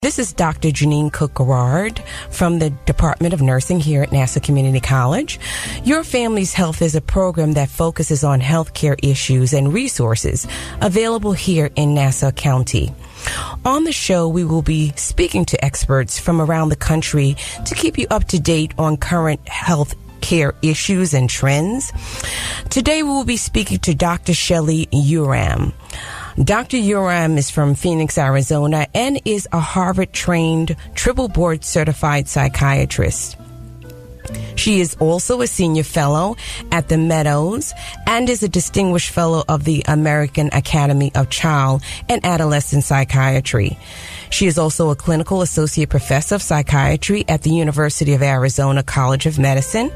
This is Dr. Jeanine Cook-Garard from the Department of Nursing here at Nassau Community College. Your Family's Health is a program that focuses on healthcare issues and resources available here in Nassau County. On the show, we will be speaking to experts from around the country to keep you up to date on current health care issues and trends. Today, we will be speaking to Dr. Shelley Uram. Dr. Uram is from Phoenix, Arizona, and is a Harvard-trained, triple board-certified psychiatrist. She is also a senior fellow at the Meadows and is a distinguished fellow of the American Academy of Child and Adolescent Psychiatry. She is also a clinical associate professor of psychiatry at the University of Arizona College of Medicine,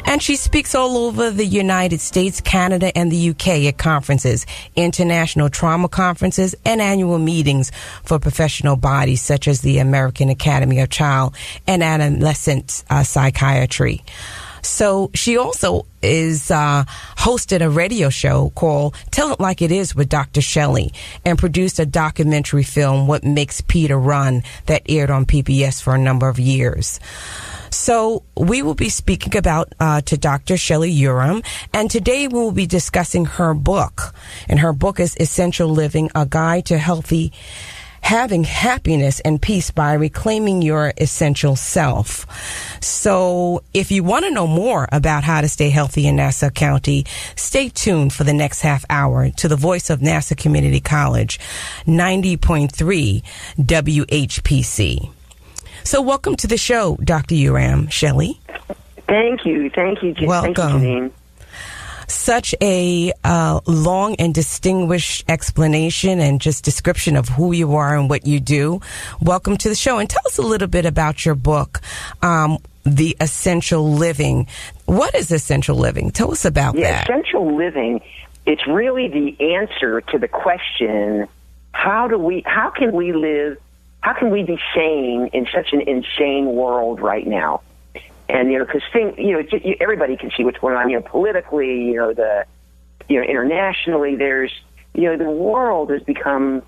and she speaks all over the United States, Canada, and the UK at conferences, international trauma conferences, and annual meetings for professional bodies such as the American Academy of Child and Adolescent Psychiatry. So she also is hosted a radio show called Tell It Like It Is with Dr. Shelley and produced a documentary film, What Makes Peter Run, that aired on PBS for a number of years. So we will be speaking about to Dr. Shelley Uram, and today we will be discussing her book. And her book is Essential Living, A Guide to Having Happiness and Peace by Reclaiming Your Essential Self. So if you want to know more about how to stay healthy in Nassau County, stay tuned for the next half hour to the voice of Nassau Community College, 90.3 WHPC. So welcome to the show, Dr. Uram. Shelley. Thank you. Welcome. Thank you, Jeanine. Such a long and distinguished explanation and just description of who you are and what you do. Welcome to the show. And tell us a little bit about your book, The Essential Living. What is essential living? Tell us about that. Essential living, it's really the answer to the question, how can we live, how can we be sane in such an insane world right now? And, because everybody can see what's going on, politically, internationally, the world has become,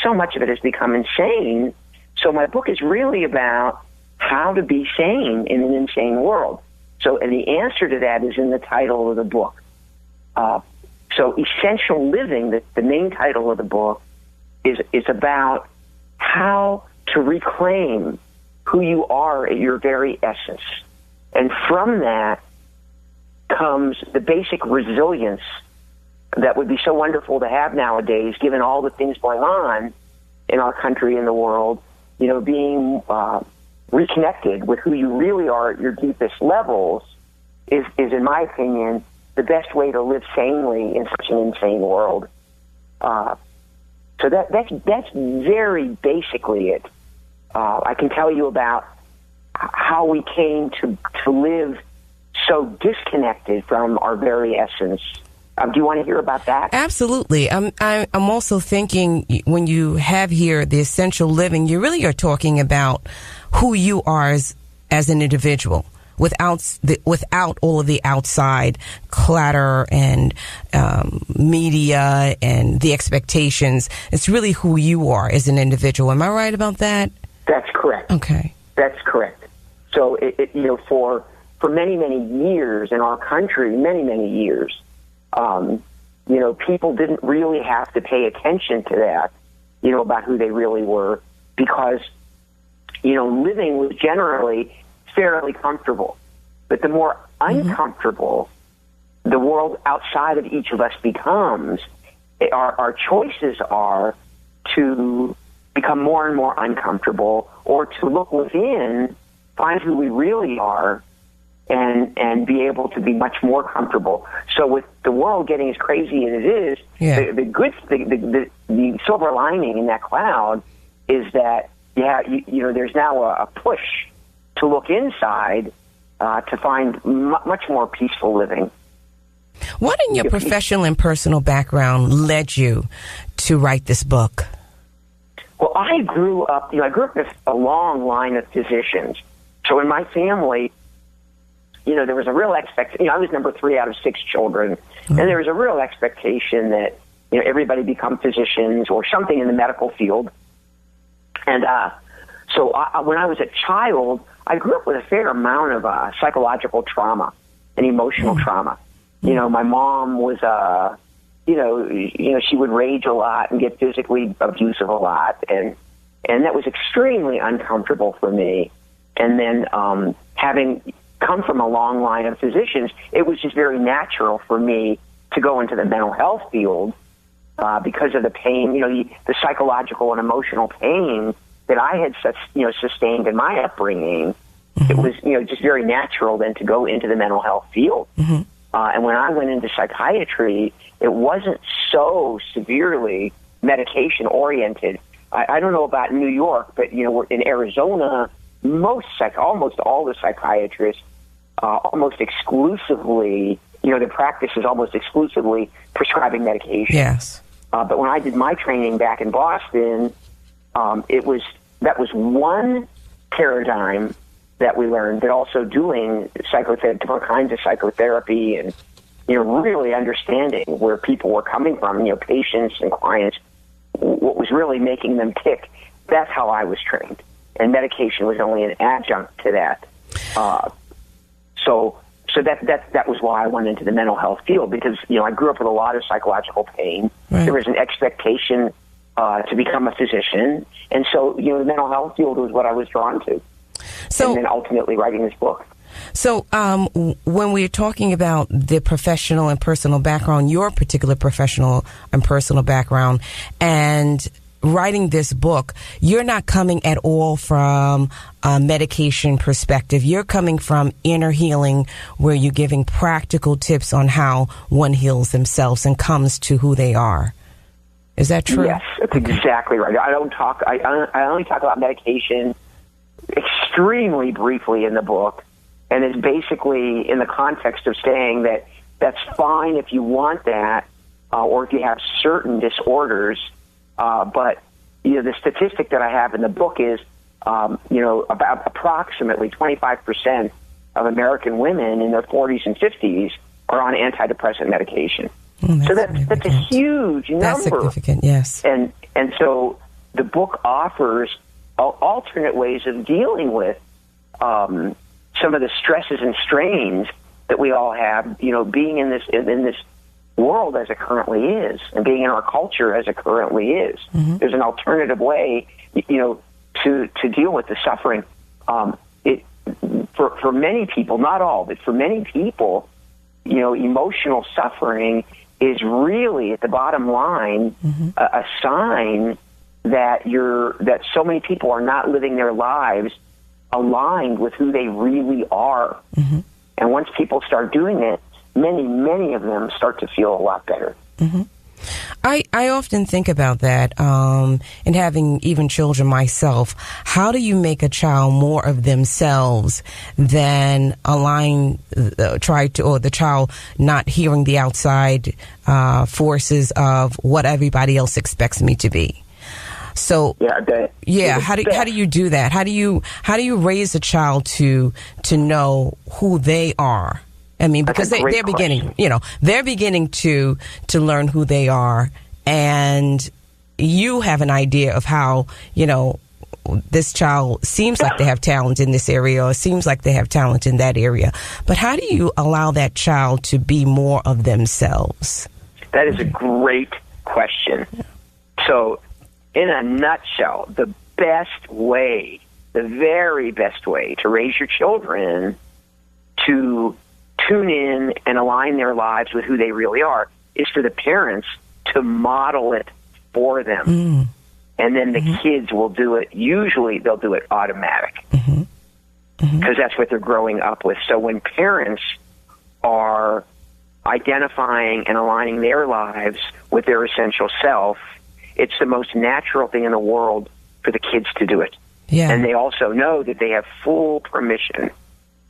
so much of it has become insane. So my book is really about how to be sane in an insane world. So, and the answer to that is in the title of the book. So Essential Living, the main title of the book, is about how to reclaim who you are at your very essence. And from that comes the basic resilience that would be so wonderful to have nowadays, given all the things going on in our country and the world, being reconnected with who you really are at your deepest levels is, in my opinion, the best way to live sanely in such an insane world. So that's very basically it. I can tell you about how we came to live so disconnected from our very essence. Do you want to hear about that? Absolutely. I'm also thinking when you have here the essential living, you really are talking about who you are as an individual without all of the outside clutter and media and the expectations. It's really who you are as an individual. Am I right about that? That's correct. Okay. That's correct. So, for many, many years in our country, many years, people didn't really have to pay attention to that, about who they really were, because, living was generally fairly comfortable. But the more uncomfortable the world outside of each of us becomes, our choices are to become more and more uncomfortable, or to look within, find who we really are, and be able to be much more comfortable. So with the world getting as crazy as it is, the silver lining in that cloud is that, there's now a push to look inside to find much more peaceful living. What in your professional and personal background led you to write this book? Well, I grew up with a long line of physicians. So in my family, there was a real expectation. I was number 3 out of 6 children, and there was a real expectation that everybody become physicians or something in the medical field. And So when I was a child, I grew up with a fair amount of psychological trauma and emotional trauma. You know, my mom was, she would rage a lot and get physically abusive a lot, and that was extremely uncomfortable for me. And then having come from a long line of physicians, it was just very natural for me to go into the mental health field because of the pain, the psychological and emotional pain that I had sustained in my upbringing. It was, just very natural then to go into the mental health field. And when I went into psychiatry, it wasn't so severely medication-oriented. I don't know about New York, but, we're in Arizona, almost all the psychiatrists almost exclusively, the practice is almost exclusively prescribing medication. Yes. But when I did my training back in Boston, that was one paradigm that we learned, but also doing different kinds of psychotherapy and, really understanding where people were coming from, patients and clients, what was really making them tick. That's how I was trained. And medication was only an adjunct to that. So that was why I went into the mental health field, because, I grew up with a lot of psychological pain. Right. There was an expectation to become a physician. And so, the mental health field was what I was drawn to. So, and then ultimately writing this book. So when we're talking about the professional and personal background, your particular professional and personal background, and writing this book, you're not coming at all from a medication perspective. You're coming from inner healing, where you're giving practical tips on how one heals themselves and comes to who they are. Is that true? Yes, that's exactly right. I only talk about medication extremely briefly in the book, and it's basically in the context of saying that that's fine if you want that, or if you have certain disorders. But the statistic that I have in the book is, about approximately 25% of American women in their 40s and 50s are on antidepressant medication. So that's a huge number. That's significant, yes. And so the book offers alternate ways of dealing with some of the stresses and strains that we all have, being in this world as it currently is, and being in our culture as it currently is. There's an alternative way, to deal with the suffering. For many people, not all, but for many people, emotional suffering is really, at the bottom line, a sign that so many people are not living their lives aligned with who they really are. And once people start doing it, many of them start to feel a lot better. I often think about that, and having even children myself. How do you make a child more of themselves than the child not hearing the outside forces of what everybody else expects me to be? So how do you do that? How do you raise a child to know who they are? I mean, because they're beginning, they're beginning to learn who they are, and you have an idea of how, this child seems like they have talent in this area, or seems like they have talent in that area. But how do you allow that child to be more of themselves? That is a great question. So, in a nutshell, the very best way to raise your children to tune in and align their lives with who they really are is for the parents to model it for them. And then the kids will do it. Usually they'll do it automatic, because that's what they're growing up with. So when parents are identifying and aligning their lives with their essential self, it's the most natural thing in the world for the kids to do it. Yeah. And they also know that they have full permission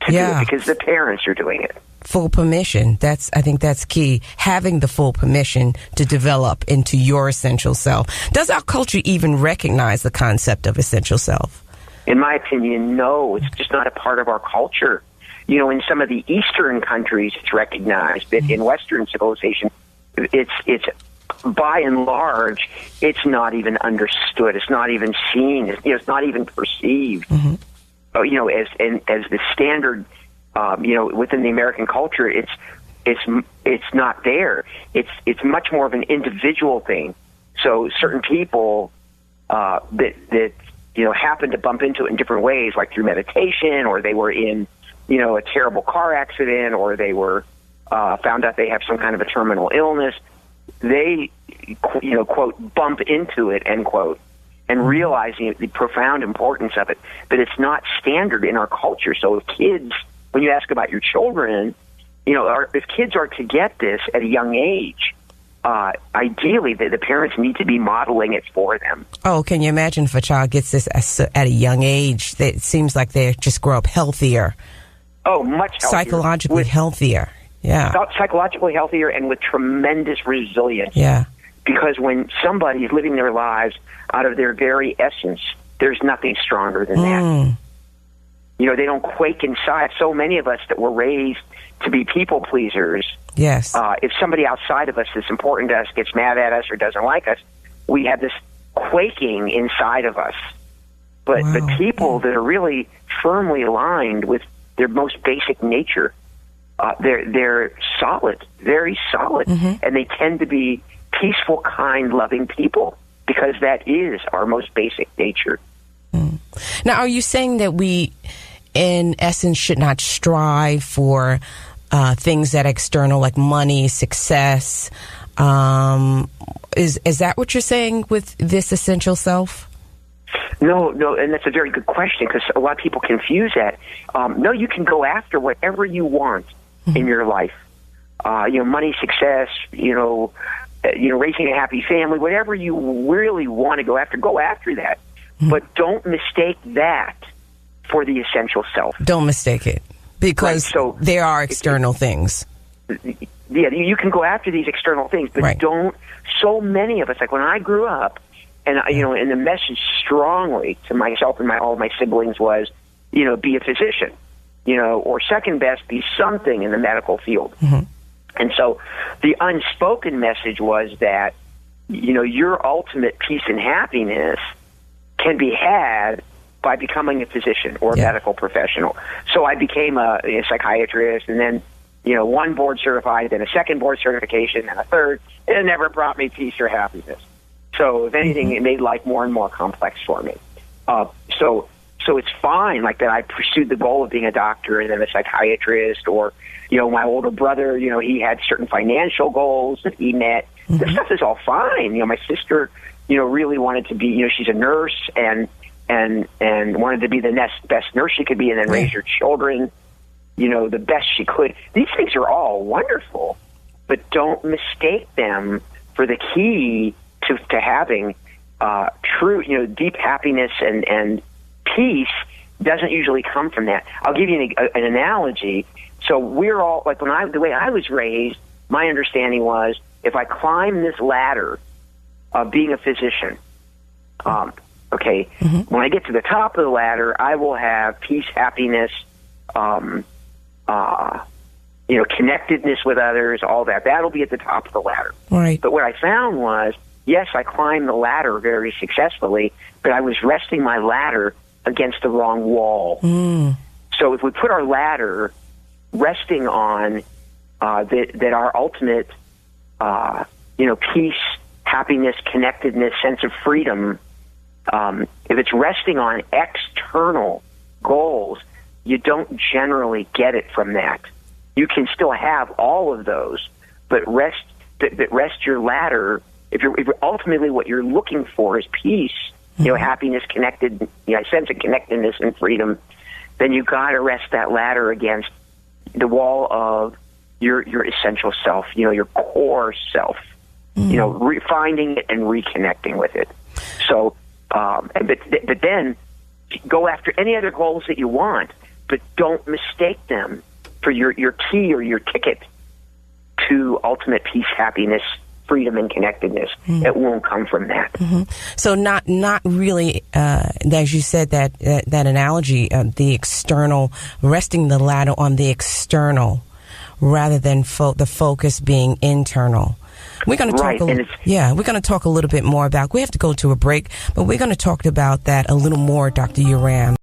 to do it because the parents are doing it. Full permission. I think that's key. Having the full permission to develop into your essential self. Does our culture even recognize the concept of essential self? In my opinion, no. It's just not a part of our culture. In some of the Eastern countries, it's recognized, but in Western civilization, it's by and large, it's not even understood. It's not even seen. It's not even perceived. Mm-hmm. As the standard. Within the American culture, it's not there. It's much more of an individual thing. So certain people that happen to bump into it in different ways, like through meditation, or they were in a terrible car accident, or they were found out they have some kind of a terminal illness. They quote bump into it, end quote, and realizing the profound importance of it. But it's not standard in our culture. So if kids, when you ask about your children, if kids are to get this at a young age, ideally the parents need to be modeling it for them. Oh, can you imagine if a child gets this at a young age? It seems like they just grow up healthier. Oh, much healthier. Psychologically healthier. Yeah. Psychologically healthier and with tremendous resilience. Yeah. Because when somebody is living their lives out of their very essence, there's nothing stronger than that. They don't quake inside. So many of us that were raised to be people pleasers. Yes. If somebody outside of us that's important to us gets mad at us or doesn't like us, we have this quaking inside of us. But the people that are really firmly aligned with their most basic nature, they're solid, very solid, and they tend to be peaceful, kind, loving people because that is our most basic nature. Now, are you saying that we, in essence, should not strive for things that are external, like money, success? Is that what you're saying with this essential self? No, and that's a very good question because a lot of people confuse that. No, you can go after whatever you want in your life. Money, success, raising a happy family, whatever you really want to go after that. But don't mistake that for the essential self. Don't mistake it, because there are external things. Yeah, you can go after these external things, but don't. So many of us, like when I grew up, and and the message strongly to myself and all my siblings was, be a physician, or second best, be something in the medical field. And so the unspoken message was that, your ultimate peace and happiness can be had by becoming a physician or a medical professional. So I became a psychiatrist, and then, one board certified, then a second board certification, and a third. It never brought me peace or happiness. So if anything, it made life more and more complex for me. So it's fine, like that I pursued the goal of being a doctor and then a psychiatrist, or, my older brother, he had certain financial goals that he met. This stuff is all fine. My sister, really wanted to be, she's a nurse and wanted to be the best nurse she could be and then raise her children, the best she could. These things are all wonderful, but don't mistake them for the key to having true, deep happiness and peace. Doesn't usually come from that. I'll give you an analogy. So we're all, like the way I was raised, my understanding was if I climb this ladder of being a physician, when I get to the top of the ladder, I will have peace, happiness, connectedness with others, all that. That'll be at the top of the ladder. Right. But what I found was, yes, I climbed the ladder very successfully, but I was resting my ladder against the wrong wall. So if we put our ladder resting on that our ultimate, peace, happiness, connectedness, sense of freedom, if it's resting on external goals, you don't generally get it from that. You can still have all of those, but rest your ladder. If ultimately what you're looking for is peace, happiness, connected, sense of connectedness and freedom, then you got to rest that ladder against the wall of your essential self, your core self, finding it and reconnecting with it. So, but then go after any other goals that you want, but don't mistake them for your key or your ticket to ultimate peace, happiness, freedom, and connectedness. It won't come from that. So not really, as you said, that analogy, the external, resting the ladder on the external rather than the focus being internal. We're going to talk. We're going to talk a little bit more about. We have to go to a break, but we're going to talk about that a little more, Dr. Uram.